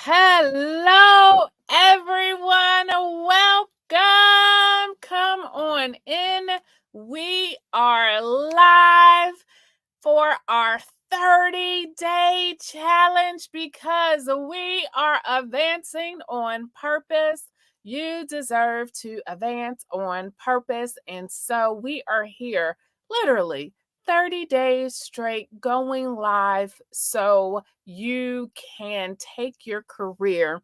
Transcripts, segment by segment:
Hello, everyone. Welcome. Come on in. We are live for our 30-day challenge because we are advancing on purpose. You deserve to advance on purpose. And so we are here literally 30 days straight going live so you can take your career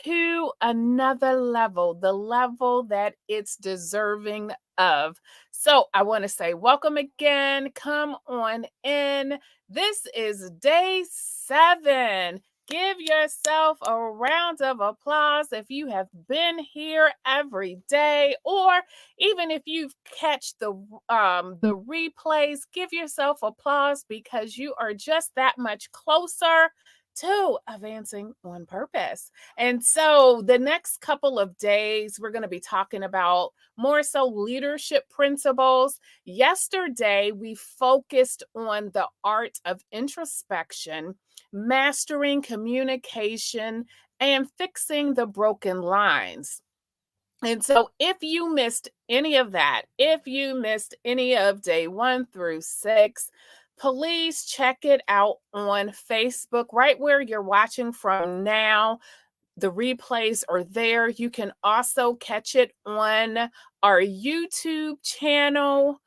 to another level, the level that it's deserving of. So I want to say welcome again. Come on in. This is day 7. Give yourself a round of applause if you have been here every day, or even if you've catch the replays. Give yourself applause because you are just that much closer to advancing on purpose. And so the next couple of days, we're going to be talking about more so leadership principles. Yesterday, we focused on the art of introspection, mastering communication, and fixing the broken lines. And so, if you missed any of that, if you missed any of day 1 through 6, please check it out on Facebook, right where you're watching from now. The replays are there. You can also catch it on our YouTube channel.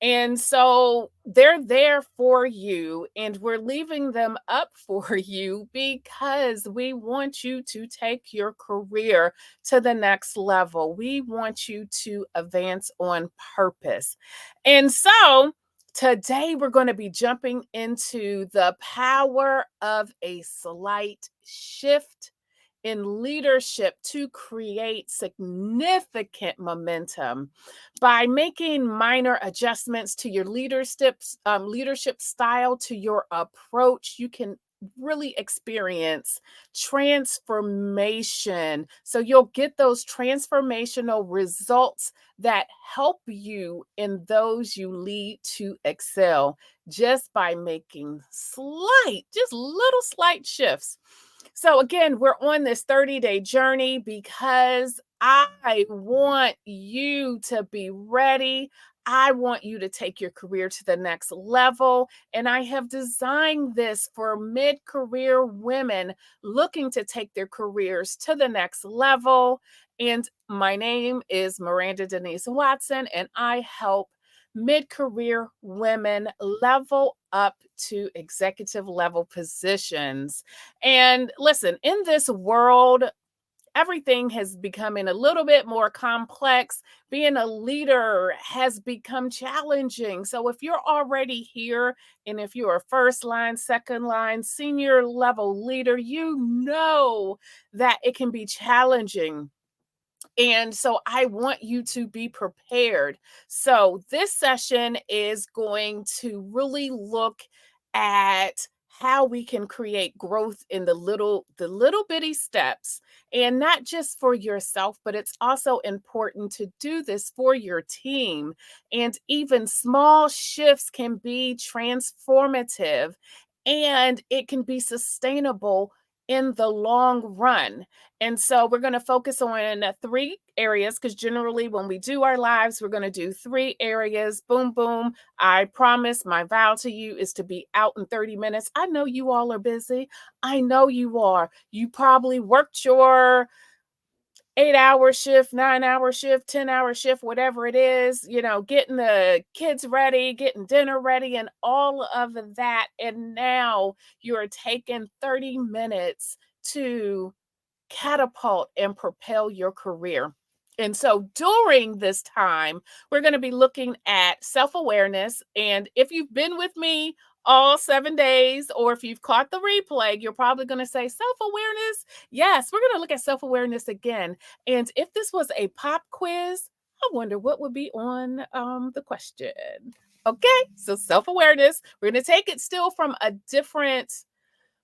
And so they're there for you, and we're leaving them up for you because we want you to take your career to the next level. We want you to advance on purpose. And so today we're going to be jumping into the power of a slight shift in leadership to create significant momentum. By making minor adjustments to your leadership style, to your approach, you can really experience transformation. So you'll get those transformational results that help you and those you lead to excel just by making just little slight shifts. So again, we're on this 30-day journey because I want you to be ready. I want you to take your career to the next level. And I have designed this for mid-career women looking to take their careers to the next level. And my name is Miranda Denise Watson, and I help mid-career women level up to executive level positions. And listen, in this world, everything has becoming a little bit more complex. Being a leader has become challenging. So if you're already here, and if you're a first line, second line, senior level leader, you know that it can be challenging. And so I want you to be prepared. So this session is going to really look at how we can create growth in the little bitty steps, and not just for yourself, but it's also important to do this for your team. And even small shifts can be transformative, and it can be sustainable in the long run. And so we're going to focus on 3 areas, because generally when we do our lives, we're going to do 3 areas. Boom, boom. I promise my vow to you is to be out in 30 minutes. I know you all are busy. I know you are. You probably worked your 8-hour shift, 9-hour shift, 10-hour shift, whatever it is, getting the kids ready, getting dinner ready, and all of that. And now you're taking 30 minutes to catapult and propel your career. And so during this time, we're going to be looking at self awareness. And if you've been with me all 7 days, or if you've caught the replay, you're probably going to say, self awareness. Yes, we're going to look at self awareness again. And if this was a pop quiz, I wonder what would be on the question. Okay, so self awareness, we're going to take it still from a different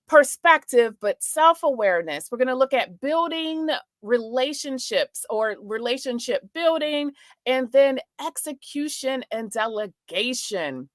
perspective, but self awareness. We're going to look at building relationships or relationship building, and then execution and delegation.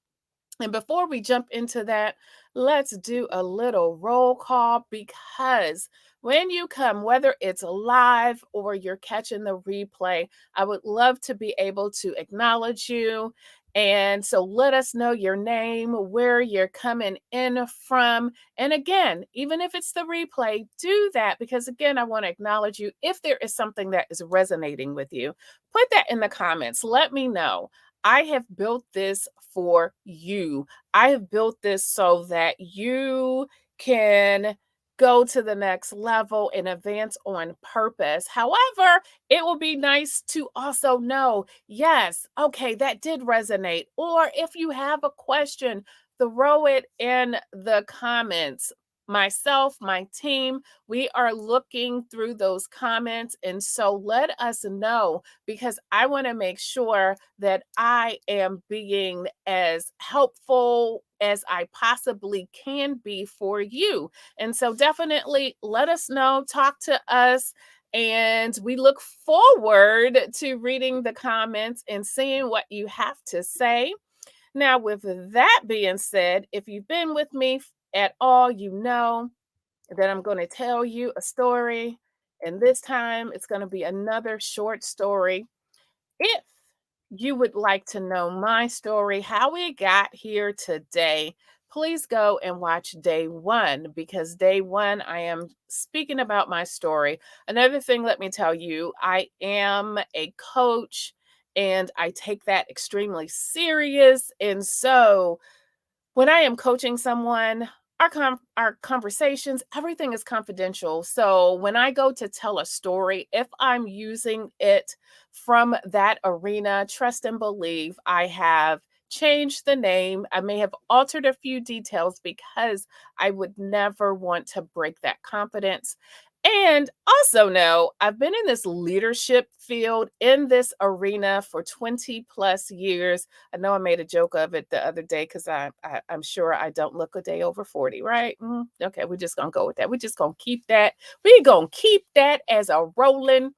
And before we jump into that, let's do a little roll call because when you come, whether it's live or you're catching the replay, I would love to be able to acknowledge you. And so let us know your name, where you're coming in from. And again, even if it's the replay, do that because again, I want to acknowledge you. If there is something that is resonating with you, put that in the comments. Let me know. I have built this for you. I have built this so that you can go to the next level and advance on purpose. However, it will be nice to also know, yes, okay, that did resonate. Or if you have a question, throw it in the comments. Myself, my team, we are looking through those comments. And so let us know because I want to make sure that I am being as helpful as I possibly can be for you. And so definitely let us know, talk to us. And we look forward to reading the comments and seeing what you have to say. Now, with that being said, if you've been with me at all, you know that I'm going to tell you a story. And this time it's going to be another short story. If you would like to know my story, how we got here today, please go and watch day one because day one, I am speaking about my story. Another thing, let me tell you, I am a coach and I take that extremely serious. And so, when I am coaching someone, our conversations, everything is confidential. So when I go to tell a story, if I'm using it from that arena, trust and believe I have changed the name. I may have altered a few details because I would never want to break that confidence. And also know I've been in this leadership field in this arena for 20 plus years. I know I made a joke of it the other day because I'm sure I don't look a day over 40, right? Okay, we're just gonna go with that. We're just gonna keep that. We're gonna keep that as a rolling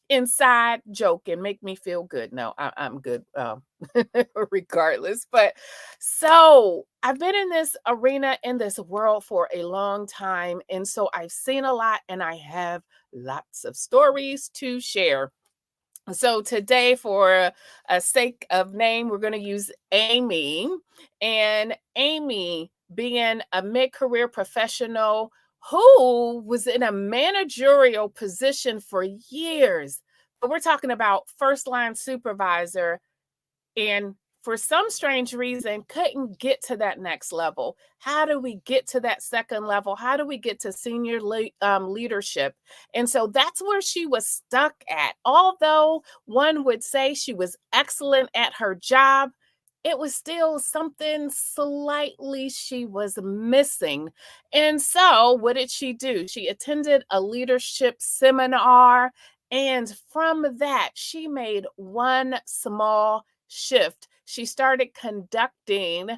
inside joke and make me feel good. No, I'm good regardless. But so I've been in this arena, in this world for a long time. And so I've seen a lot and I have lots of stories to share. So today, for a sake of name, we're going to use Amy. And Amy, being a mid-career professional who was in a managerial position for years. But we're talking about first line supervisor and for some strange reason couldn't get to that next level. How do we get to that second level? How do we get to senior leadership? And so that's where she was stuck at. Although one would say she was excellent at her job, it was still something slightly she was missing. And so what did she do? She attended a leadership seminar, and from that she made one small shift. She started conducting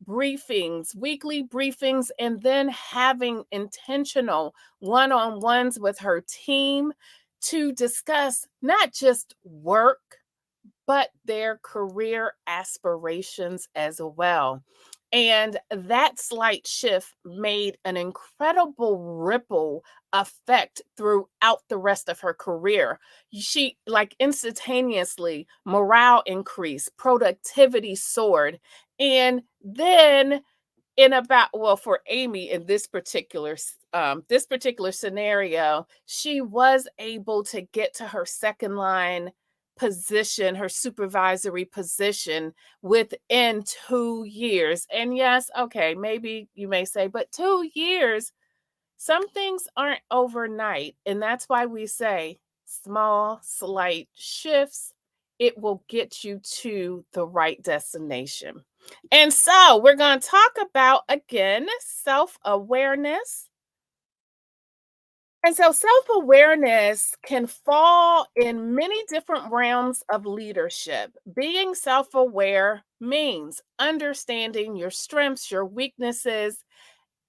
briefings, weekly briefings, and then having intentional one on ones with her team to discuss not just work, but their career aspirations as well. And that slight shift made an incredible ripple effect throughout the rest of her career. She, like, instantaneously, morale increased, productivity soared. And then in about, well, for Amy in this particular scenario, she was able to get to her second line position, her supervisory position within 2 years. And yes, okay, maybe you may say, but 2 years, some things aren't overnight. And that's why we say small, slight shifts, it will get you to the right destination. And so we're going to talk about again self awareness. And so self awareness can fall in many different realms of leadership. Being self aware means understanding your strengths, your weaknesses,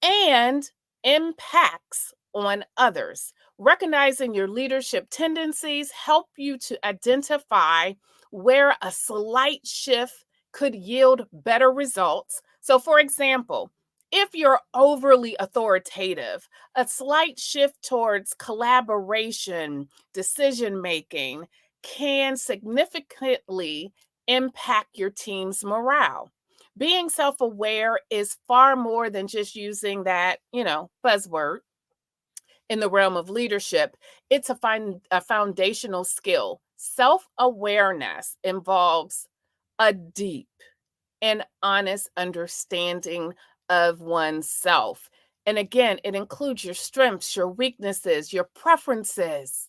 and impacts on others. Recognizing your leadership tendencies help you to identify where a slight shift could yield better results. So, for example, if you're overly authoritative, a slight shift towards collaboration, decision making can significantly impact your team's morale. Being self aware is far more than just using that, buzzword in the realm of leadership. It's a foundational skill. Self awareness involves a deep and honest understanding of oneself. And again, it includes your strengths, your weaknesses, your preferences,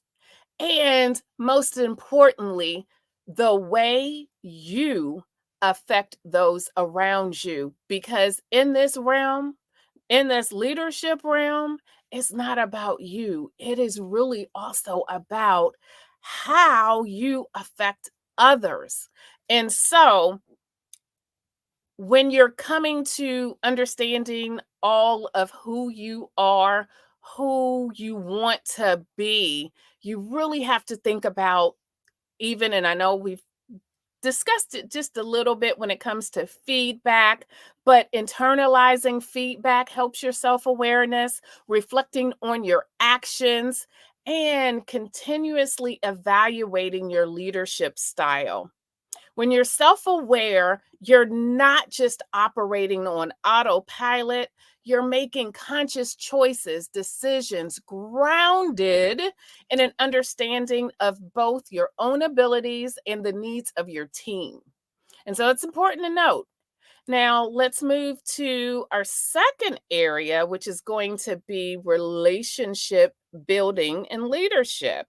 and most importantly, the way you affect those around you. Because in this realm, in this leadership realm, it's not about you. It is really also about how you affect others. And so, when you're coming to understanding all of who you are, who you want to be, you really have to think about, even, and I know we've discussed it just a little bit when it comes to feedback, but internalizing feedback helps your self awareness, reflecting on your actions, and continuously evaluating your leadership style. When you're self aware, you're not just operating on autopilot, you're making conscious choices, decisions grounded in an understanding of both your own abilities and the needs of your team. And so it's important to note. Now, let's move to our second area, which is going to be relationship building and leadership.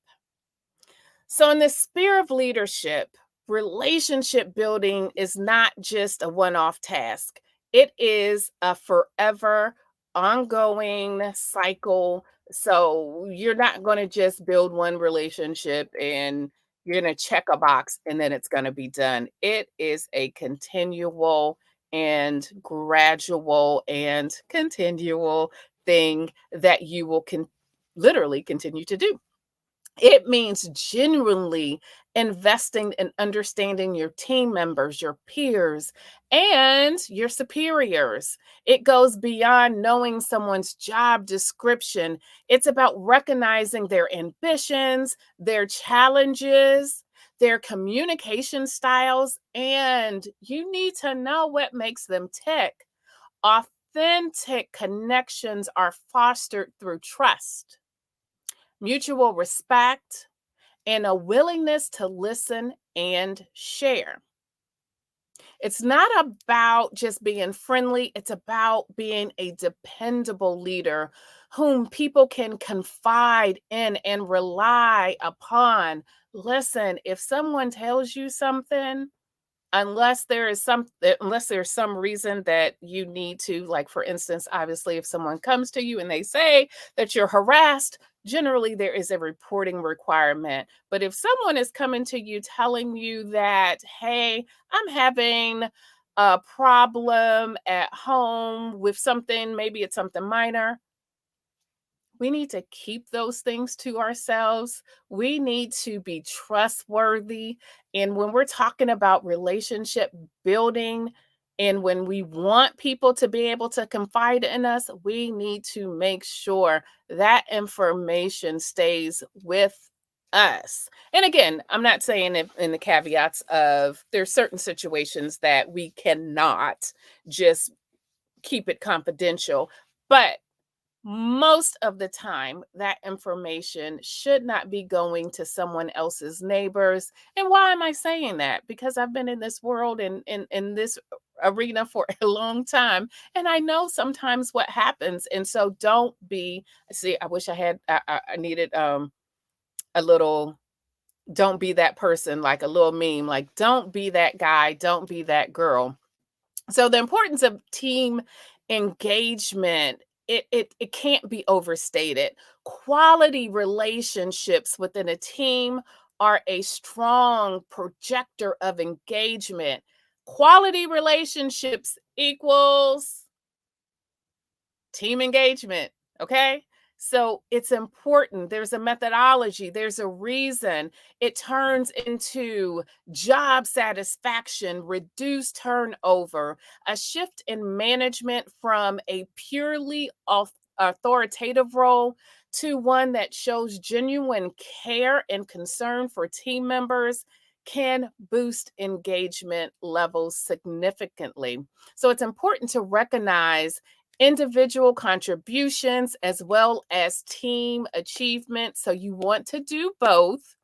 So, in the sphere of leadership, relationship building is not just a one off task, it is a forever ongoing cycle. So, you're not going to just build one relationship and you're going to check a box and then it's going to be done. It is a continual and gradual and continual thing that you will literally continue to do. It means genuinely investing in understanding your team members, your peers, and your superiors. It goes beyond knowing someone's job description. It's about recognizing their ambitions, their challenges, their communication styles, and you need to know what makes them tick. Authentic connections are fostered through trust, mutual respect, and a willingness to listen and share. It's not about just being friendly, it's about being a dependable leader whom people can confide in and rely upon. Listen, if someone tells you something, unless there's some reason that you need to, like, for instance, obviously if someone comes to you and they say that you're harassed, generally there is a reporting requirement. But if someone is coming to you telling you that, hey, I'm having a problem at home with something, maybe it's something minor, we need to keep those things to ourselves. We need to be trustworthy. And when we're talking about relationship building, and when we want people to be able to confide in us, we need to make sure that information stays with us. And again, I'm not saying it in the caveats of there's certain situations that we cannot just keep it confidential. But most of the time, that information should not be going to someone else's neighbors. And why am I saying that? Because I've been in this world and in this arena for a long time, and I know sometimes what happens. And so, don't be. See, I wish I needed a little. Don't be that person, like a little meme. Like, don't be that guy. Don't be that girl. So the importance of team engagement, it can't be overstated. Quality relationships within a team are a strong projector of engagement. Quality relationships equals team engagement. Okay. So it's important. There's a methodology, there's a reason. It turns into job satisfaction, reduced turnover, a shift in management from a purely authoritative role to one that shows genuine care and concern for team members can boost engagement levels significantly. So it's important to recognize individual contributions as well as team achievement. So you want to do both.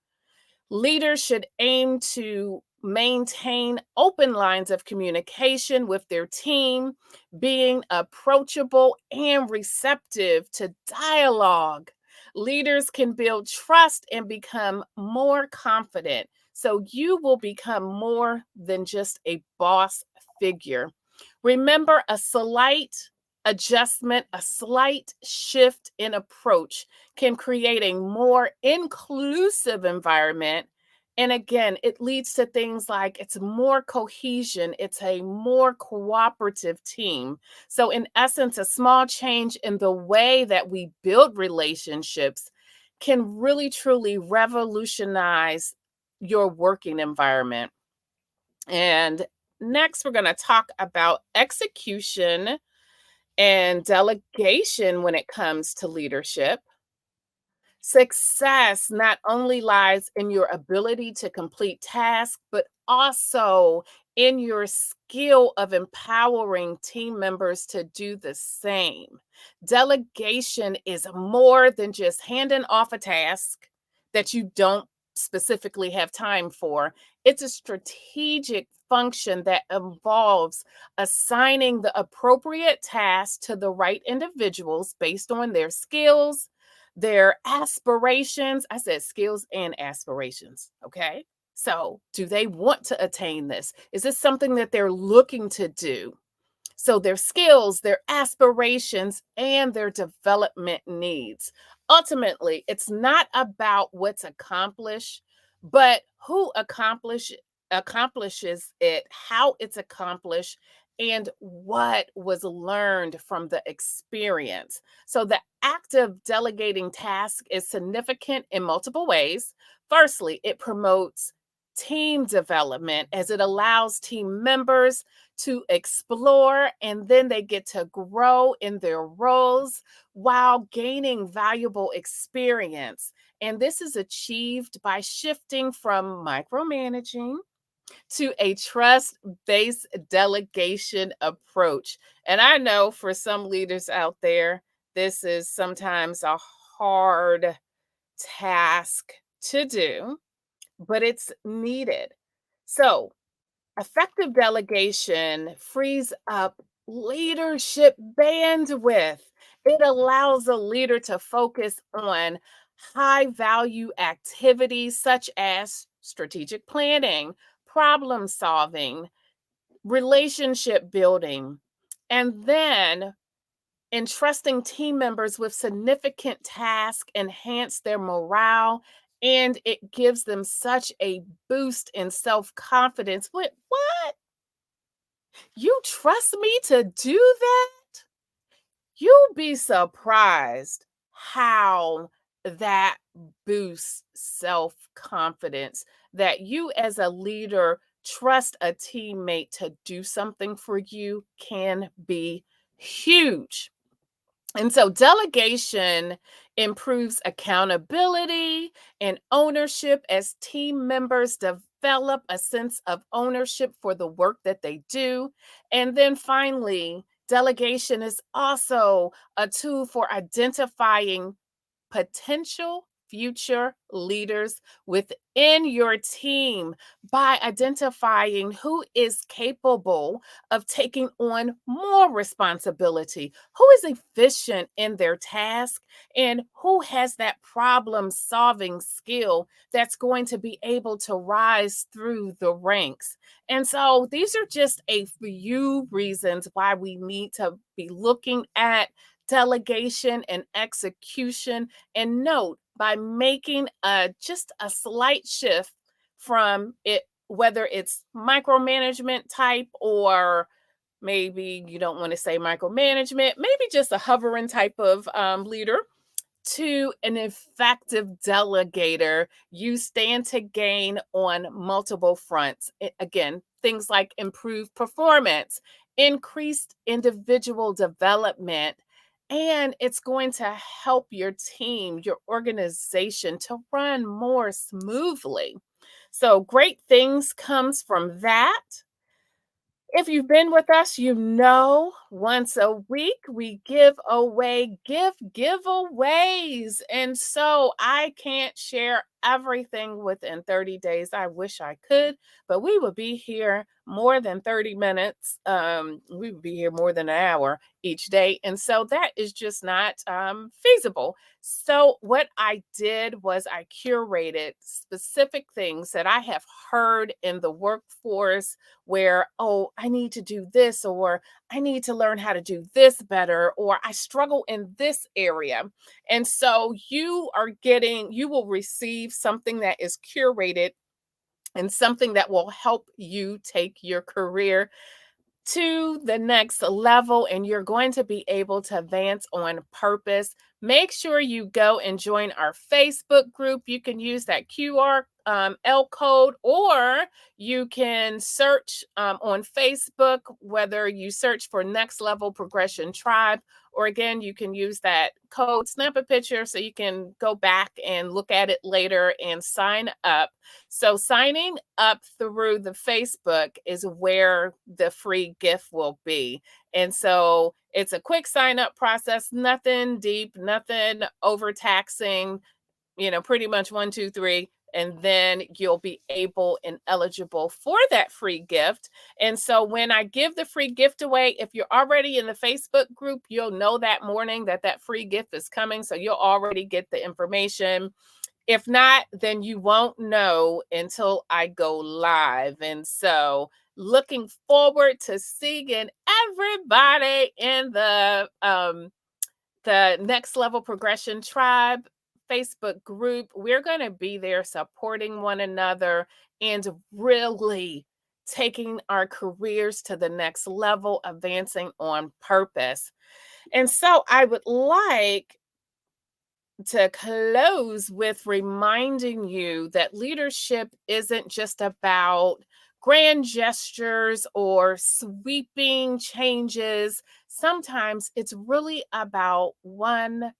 Leaders should aim to maintain open lines of communication with their team, being approachable and receptive to dialogue. Leaders can build trust and become more confident. So you will become more than just a boss figure. Remember, a slight adjustment, a slight shift in approach can create a more inclusive environment. And again, it leads to things like it's more cohesion, it's a more cooperative team. So, in essence, a small change in the way that we build relationships can really truly revolutionize your working environment. And next, we're going to talk about execution and delegation when it comes to leadership. Success not only lies in your ability to complete tasks, but also in your skill of empowering team members to do the same. Delegation is more than just handing off a task that you don't specifically have time for. It's a strategic function that involves assigning the appropriate task to the right individuals based on their skills, their aspirations. I said skills and aspirations. Okay. So, do they want to attain this? Is this something that they're looking to do? So, their skills, their aspirations, and their development needs. Ultimately, it's not about what's accomplished, but who accomplishes it, how it's accomplished, and what was learned from the experience. So, the act of delegating tasks is significant in multiple ways. Firstly, it promotes team development as it allows team members to explore, and then they get to grow in their roles while gaining valuable experience. And this is achieved by shifting from micromanaging to a trust based delegation approach. And I know for some leaders out there, this is sometimes a hard task to do, but it's needed. So, effective delegation frees up leadership bandwidth. It allows a leader to focus on high value activities such as strategic planning, problem solving, relationship building, and then entrusting team members with significant tasks enhance their morale, and it gives them such a boost in self-confidence. What? You trust me to do that? You'll be surprised how that boosts self-confidence, that you as a leader trust a teammate to do something for you can be huge. And so delegation improves accountability and ownership as team members develop a sense of ownership for the work that they do. And then finally, delegation is also a tool for identifying potential future leaders within your team by identifying who is capable of taking on more responsibility, who is efficient in their task, and who has that problem solving skill that's going to be able to rise through the ranks. And so these are just a few reasons why we need to be looking at delegation and execution. And note, by making just a slight shift from it, whether it's micromanagement type, or maybe you don't want to say micromanagement, maybe just a hovering type of leader, to an effective delegator, you stand to gain on multiple fronts. Again, things like improved performance, increased individual development, and it's going to help your team, your organization to run more smoothly. So great things comes from that. If you've been with us, you know once a week we give away giveaways. And so I can't share everything within 30 days. I wish I could, but we would be here more than 30 minutes. We would be here more than an hour each day. And so that is just not feasible. So what I did was I curated specific things that I have heard in the workforce where, oh, I need to do this, or I need to learn how to do this better, or I struggle in this area. And so you will receive something that is curated and something that will help you take your career to the next level, and you're going to be able to advance on purpose. Make sure you go and join our Facebook group. You can use that QR code, or you can search on Facebook, whether you search for Next Level Progression Tribe, or again, you can use that code, snap a picture so you can go back and look at it later and sign up. So signing up through the Facebook is where the free gift will be. And so it's a quick sign up process, nothing deep, nothing overtaxing, pretty much one, two, three. And then you'll be able and eligible for that free gift. And so when I give the free gift away, if you're already in the Facebook group, you'll know that morning that that free gift is coming. So you'll already get the information. If not, then you won't know until I go live. And so looking forward to seeing everybody in the Next Level Progression Tribe Facebook group. We're going to be there supporting one another and really taking our careers to the next level, advancing on purpose. And so I would like to close with reminding you that leadership isn't just about grand gestures or sweeping changes. Sometimes it's really about one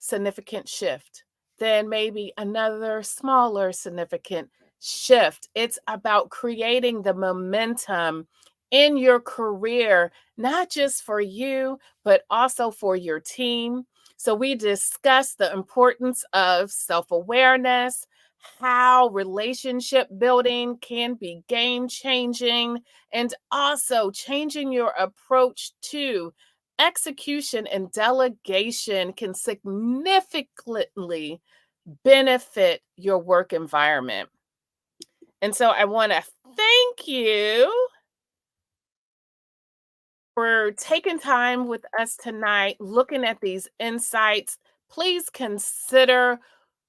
significant shift, then maybe another smaller significant shift. It's about creating the momentum in your career, not just for you, but also for your team. So, we discussed the importance of self awareness, how relationship building can be game changing, and also changing your approach to execution and delegation can significantly benefit your work environment. And so I want to thank you for taking time with us tonight, looking at these insights. Please consider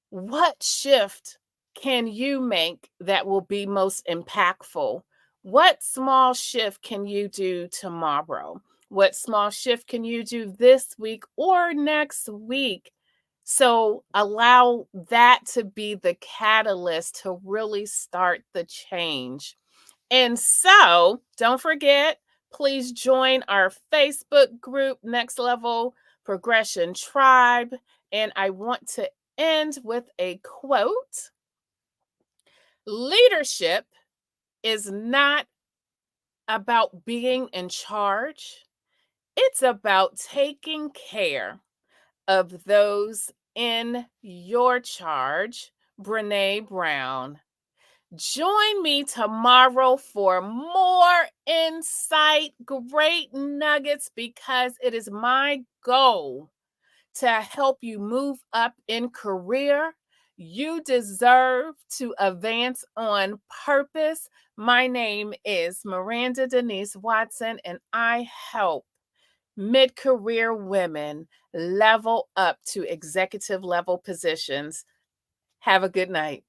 what shift can you make that will be most impactful? What small shift can you do tomorrow? What small shift can you do this week or next week? So allow that to be the catalyst to really start the change. And so don't forget, please join our Facebook group, Next Level Progression Tribe. And I want to end with a quote. Leadership is not about being in charge, it's about taking care of those in your charge. Brene Brown. Join me tomorrow for more insight, great nuggets, because it is my goal to help you move up in career. You deserve to advance on purpose. My name is Miranda Denise Watson, and I help mid career women level up to executive level positions. Have a good night.